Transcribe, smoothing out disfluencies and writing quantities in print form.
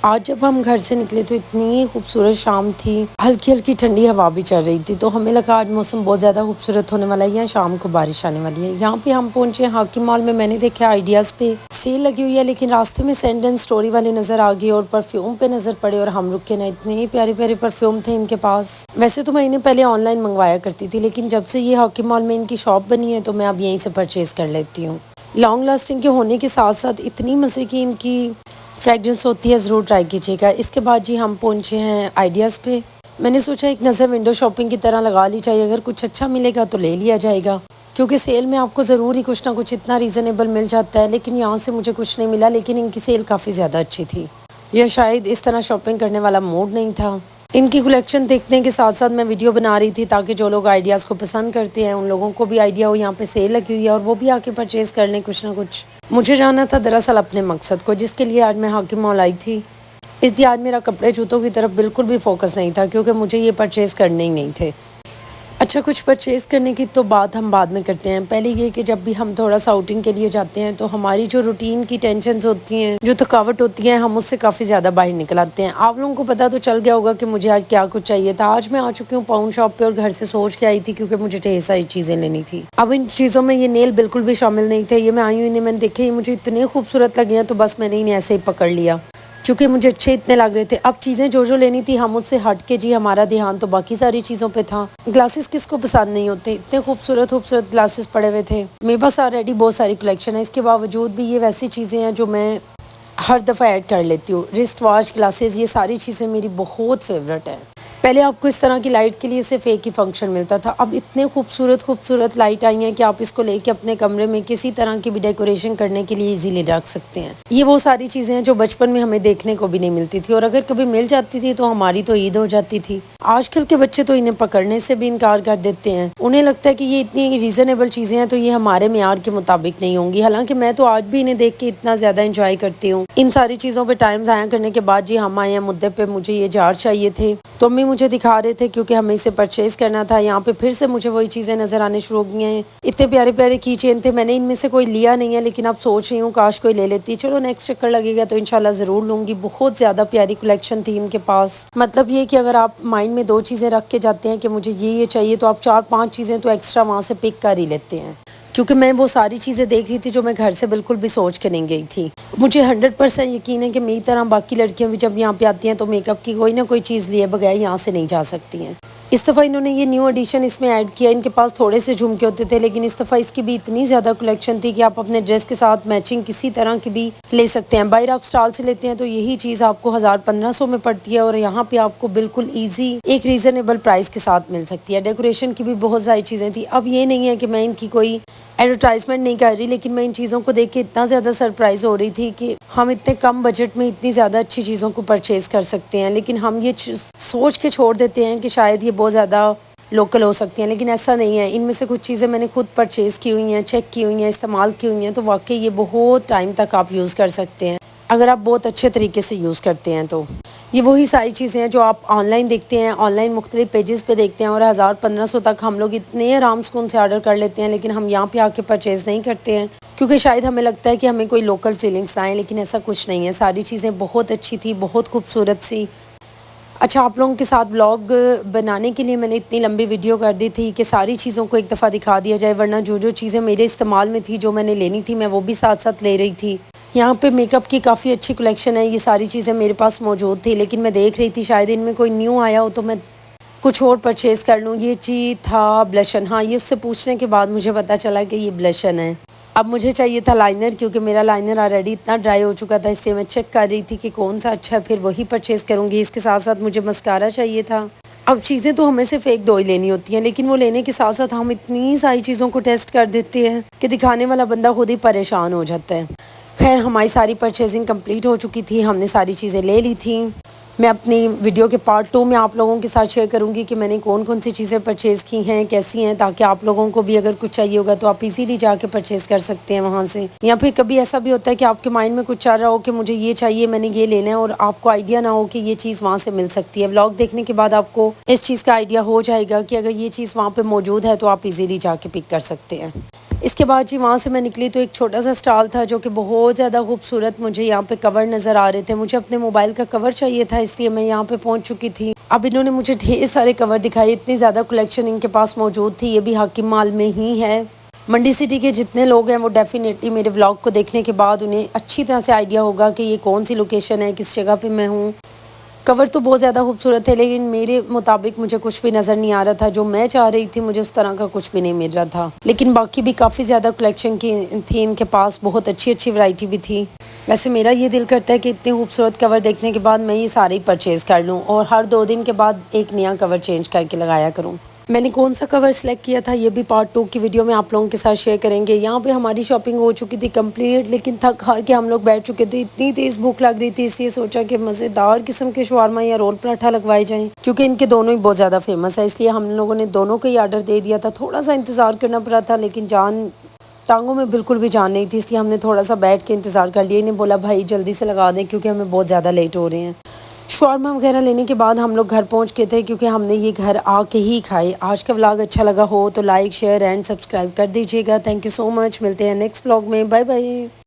आज जब हम घर से निकले तो इतनी खूबसूरत शाम थी। हल्की हल्की ठंडी हवा भी चल रही थी, तो हमें लगा आज मौसम बहुत ज़्यादा खूबसूरत होने वाला है, या शाम को बारिश आने वाली है। यहाँ पे हम पहुंचे हाकिम मॉल में। मैंने देखा आइडियाज़ पे सेल लगी हुई है, लेकिन रास्ते में सेंड एंड स्टोरी वाले नज़र आ गए और परफ्यूम पे नज़र पड़े और हम रुक के ना, इतने प्यारे प्यारे परफ्यूम थे इनके पास। वैसे तो मैं इन्हें पहले ऑनलाइन मंगवाया करती थी, लेकिन जब से ये हाकिम मॉल में इनकी शॉप बनी है तो मैं अब यहीं से परचेज़ कर लेती हूँ। लॉन्ग लास्टिंग के होने के साथ साथ इतनी मज़े की इनकी फ्रेगरेंस होती है, ज़रूर ट्राई कीजिएगा। इसके बाद जी हम पहुँचे हैं आइडियाज़ पे। मैंने सोचा एक नज़र विंडो शॉपिंग की तरह लगा ली जाए, अगर कुछ अच्छा मिलेगा तो ले लिया जाएगा, क्योंकि सेल में आपको ज़रूर ही कुछ ना कुछ इतना रीज़नेबल मिल जाता है। लेकिन यहाँ से मुझे कुछ नहीं मिला, लेकिन इनकी सेल काफ़ी ज़्यादा अच्छी थी। या शायद इस तरह शॉपिंग करने वाला मूड नहीं था। इनकी कलेक्शन देखने के साथ साथ मैं वीडियो बना रही थी, ताकि जो लोग आइडियाज़ को पसंद करते हैं उन लोगों को भी आइडिया हो। यहाँ पे सेल लगी हुई है और वो भी आके परचेज़ कर लें कुछ ना कुछ। मुझे जाना था दरअसल अपने मकसद को, जिसके लिए आज मैं हाकिम मॉल आई थी। इसलिए आज मेरा कपड़े जूतों की तरफ बिल्कुल भी फोकस नहीं था, क्योंकि मुझे ये परचेज़ करने ही नहीं थे। अच्छा, कुछ परचेज़ करने की तो बात हम बाद में करते हैं। पहले ये कि जब भी हम थोड़ा सा आउटिंग के लिए जाते हैं तो हमारी जो रूटीन की टेंशन्स होती हैं, जो थकावट होती है, हम उससे काफ़ी ज़्यादा बाहर निकल आते हैं। आप लोगों को पता तो चल गया होगा कि मुझे आज क्या कुछ चाहिए था। आज मैं आ चुकी हूँ पाउंड शॉप पे और घर से सोच के आई थी, क्योंकि मुझे ढेर सारी चीज़ें लेनी थी। अब इन चीज़ों में ये नेल बिल्कुल भी शामिल नहीं थे। ये मैं आई हूँ, इन्हें मैंने देखे, ये मुझे इतने खूबसूरत लगे हैं तो बस मैंने इन्हें ऐसे ही पकड़ लिया, क्योंकि मुझे अच्छे इतने लग रहे थे। अब चीज़ें जो जो लेनी थी हम उससे हट के जी हमारा ध्यान तो बाकी सारी चीज़ों पे था। ग्लासेस किसको पसंद नहीं होते, इतने खूबसूरत खूबसूरत ग्लासेस पड़े हुए थे। मेरे पास ऑलरेडी बहुत सारी कलेक्शन है, इसके बावजूद भी ये वैसी चीज़ें हैं जो मैं हर दफ़ा ऐड कर लेती हूँ। रिस्ट वॉच, ग्लासेस, ये सारी चीज़ें मेरी बहुत फेवरेट हैं। पहले आपको इस तरह की लाइट के लिए सिर्फ एक ही फंक्शन मिलता था, अब इतने खूबसूरत खूबसूरत लाइट आई हैं कि आप इसको लेके अपने कमरे में किसी तरह की भी डेकोरेशन करने के लिए इजीली रख सकते हैं। ये वो सारी चीज़ें हैं जो बचपन में हमें देखने को भी नहीं मिलती थी, और अगर कभी मिल जाती थी तो हमारी तो ईद हो जाती थी। आजकल के बच्चे तो इन्हें पकड़ने से भी इनकार कर देते हैं। उन्हें लगता है कि ये इतनी रीज़नेबल चीज़ें हैं तो ये हमारे मेयार के मुताबिक नहीं होंगी। हालांकि मैं तो आज भी इन्हें देख के इतना ज़्यादा इंजॉय करती हूँ। इन सारी चीज़ों पर टाइम ज़ाया करने के बाद जी हम आए हैं मुद्दे पे। मुझे ये जार चाहिए थे, तो अम्मी मुझे दिखा रहे थे, क्योंकि हमें इसे परचेज़ करना था। यहाँ पे फिर से मुझे वही चीज़ें नज़र आने शुरू हो गई हैं। इतने प्यारे प्यारे की चेन थे, मैंने इनमें से कोई लिया नहीं है, लेकिन अब सोच रही हूँ काश कोई ले लेती। चलो नेक्स्ट चक्कर लगेगा तो इंशाल्लाह ज़रूर लूँगी। बहुत ज़्यादा प्यारी कलेक्शन थी इनके पास। मतलब ये कि अगर आप माइंड में 2 चीज़ें रख के जाते हैं कि मुझे ये चाहिए, तो आप 4-5 चीज़ें तो एक्स्ट्रा वहाँ से पिक कर ही लेते हैं, क्योंकि मैं वो सारी चीज़ें देख रही थी जो मैं घर से बिल्कुल भी सोच के नहीं गई थी। मुझे 100% यकीन है कि मेरी तरह बाकी लड़कियां भी जब यहाँ पे आती हैं तो मेकअप की कोई ना कोई चीज़ लिए बगैर यहाँ से नहीं जा सकती हैं। इस दफ़ा इन्होंने ये न्यू एडिशन इसमें ऐड किया। इनके पास थोड़े से झुमके होते थे, लेकिन इस दफ़ा इसकी भी इतनी ज़्यादा कलेक्शन थी कि आप अपने ड्रेस के साथ मैचिंग किसी तरह की भी ले सकते हैं। बाहर आप स्टॉल से लेते हैं तो यही चीज़ आपको 1000-1500 में पड़ती है, और यहाँ पे आपको बिल्कुल ईजी एक रीज़नेबल प्राइस के साथ मिल सकती है। डेकोरेशन की भी बहुत सारी चीज़ें थी। अब ये नहीं है कि मैं इनकी कोई एडवर्टाइजमेंट नहीं कर रही, लेकिन मैं इन चीज़ों को देख के इतना ज़्यादा सरप्राइज़ हो रही थी कि हम इतने कम बजट में इतनी ज़्यादा अच्छी चीज़ों को परचेज़ कर सकते हैं। लेकिन हम ये सोच के छोड़ देते हैं कि शायद ये बहुत ज़्यादा लोकल हो सकती हैं, लेकिन ऐसा नहीं है। इनमें से कुछ चीज़ें मैंने खुद परचेज़ की हुई हैं, चेक की हुई हैं, इस्तेमाल की हुई हैं, तो वाकई ये बहुत टाइम तक आप यूज़ कर सकते हैं, अगर आप बहुत अच्छे तरीके से यूज़ करते हैं तो। ये वही सारी चीज़ें हैं जो आप ऑनलाइन देखते हैं, ऑनलाइन मुख्तलिफ पेजेस पे देखते हैं, और 1000-1500 तक हम लोग इतने आराम सुकून से ऑर्डर कर लेते हैं, लेकिन हम यहाँ पे आके परचेज़ नहीं करते हैं, क्योंकि शायद हमें लगता है कि हमें कोई लोकल फीलिंग्स आएँ, लेकिन ऐसा कुछ नहीं है। सारी चीज़ें बहुत अच्छी थी, बहुत खूबसूरत सी। अच्छा, आप लोगों के साथ व्लॉग बनाने के लिए मैंने इतनी लंबी वीडियो कर दी थी कि सारी चीज़ों को एक दफ़ा दिखा दिया जाए, वरना जो जो चीज़ें मेरे इस्तेमाल में थी, जो मैंने लेनी थी, मैं वो भी साथ साथ ले रही थी। यहाँ पे मेकअप की काफ़ी अच्छी कलेक्शन है। ये सारी चीज़ें मेरे पास मौजूद थी, लेकिन मैं देख रही थी शायद इनमें कोई न्यू आया हो तो मैं कुछ और परचेज़ कर लूँ। ये चीज़ था ब्लशन। हाँ, ये उससे पूछने के बाद मुझे पता चला कि ये ब्लशन है। अब मुझे चाहिए था लाइनर, क्योंकि मेरा लाइनर ऑलरेडी इतना ड्राई हो चुका था, इसलिए मैं चेक कर रही थी कि कौन सा अच्छा है, फिर वही परचेज़ करूँगी। इसके साथ साथ मुझे मस्कारा चाहिए था। अब चीज़ें तो हमें सिर्फ 1-2 ही लेनी होती हैं, लेकिन वो लेने के साथ साथ हम इतनी सारी चीज़ों को टेस्ट कर देते हैं कि दिखाने वाला बंदा खुद ही परेशान हो जाता है। खैर, हमारी सारी परचेजिंग कंप्लीट हो चुकी थी, हमने सारी चीज़ें ले ली थी। मैं अपनी वीडियो के पार्ट 2 में आप लोगों के साथ शेयर करूंगी कि मैंने कौन कौन सी चीज़ें परचेज़ की हैं, कैसी हैं, ताकि आप लोगों को भी अगर कुछ चाहिए होगा तो आप इजीली जाके परचेज़ कर सकते हैं वहाँ से। या फिर कभी ऐसा भी होता है कि आपके माइंड में कुछ चल रहा हो कि मुझे ये चाहिए, मैंने ये लेना है, और आपको आइडिया ना हो कि ये चीज़ वहाँ से मिल सकती है। व्लॉग देखने के बाद आपको इस चीज़ का आइडिया हो जाएगा कि अगर ये चीज़ वहाँ पर मौजूद है तो आप इजीली जाके पिक कर सकते हैं। इसके बाद जी वहाँ से मैं निकली तो एक छोटा सा स्टॉल था जो कि बहुत ज़्यादा खूबसूरत, मुझे यहाँ पे कवर नज़र आ रहे थे। मुझे अपने मोबाइल का कवर चाहिए था, इसलिए मैं यहाँ पे पहुँच चुकी थी। अब इन्होंने मुझे ढेर सारे कवर दिखाए, इतनी ज़्यादा कलेक्शन इनके पास मौजूद थी। ये भी हाकिम मॉल में ही है। मंडी सिटी के जितने लोग हैं वो डेफिनेटली मेरे व्लॉग को देखने के बाद उन्हें अच्छी तरह से आइडिया होगा कि ये कौन सी लोकेशन है, किस जगह पे मैं हूँ। कवर तो बहुत ज़्यादा खूबसूरत थे, लेकिन मेरे मुताबिक मुझे कुछ भी नज़र नहीं आ रहा था। जो मैं चाह रही थी मुझे उस तरह का कुछ भी नहीं मिल रहा था। लेकिन बाकी भी काफ़ी ज़्यादा कलेक्शन की थी इनके पास, बहुत अच्छी अच्छी वैरायटी भी थी। वैसे मेरा ये दिल करता है कि इतने खूबसूरत कवर देखने के बाद मैं ये सारे ही परचेज़ कर लूँ और हर 2 दिन के बाद एक नया कवर चेंज करके लगाया करूँ। मैंने कौन सा कवर सेलेक्ट किया था ये भी पार्ट 2 की वीडियो में आप लोगों के साथ शेयर करेंगे। यहाँ पे हमारी शॉपिंग हो चुकी थी कंप्लीट, लेकिन थक हार के हम लोग बैठ चुके थे। इतनी तेज़ भूख लग रही थी, इसलिए सोचा कि मज़ेदार किस्म के शवारमा या रोल पराठा लगवाए जाएं, क्योंकि इनके दोनों ही बहुत ज़्यादा फेमस है। इसलिए हम लोगों ने दोनों का ही आर्डर दे दिया था। थोड़ा सा इंतज़ार करना पड़ा था, लेकिन टांगों में बिल्कुल भी जान नहीं थी, इसलिए हमने थोड़ा सा बैठ के इंतज़ार कर लिया। इन्हें बोला भाई जल्दी से लगा दें क्योंकि हमें बहुत ज़्यादा लेट हो रहे हैं। शॉर्मा वगैरह लेने के बाद हम लोग घर पहुंच गए थे, क्योंकि हमने ये घर आके ही खाए। आज का व्लॉग अच्छा लगा हो तो लाइक शेयर एंड सब्सक्राइब कर दीजिएगा। Thank you so much. मिलते हैं नेक्स्ट व्लॉग में। Bye bye.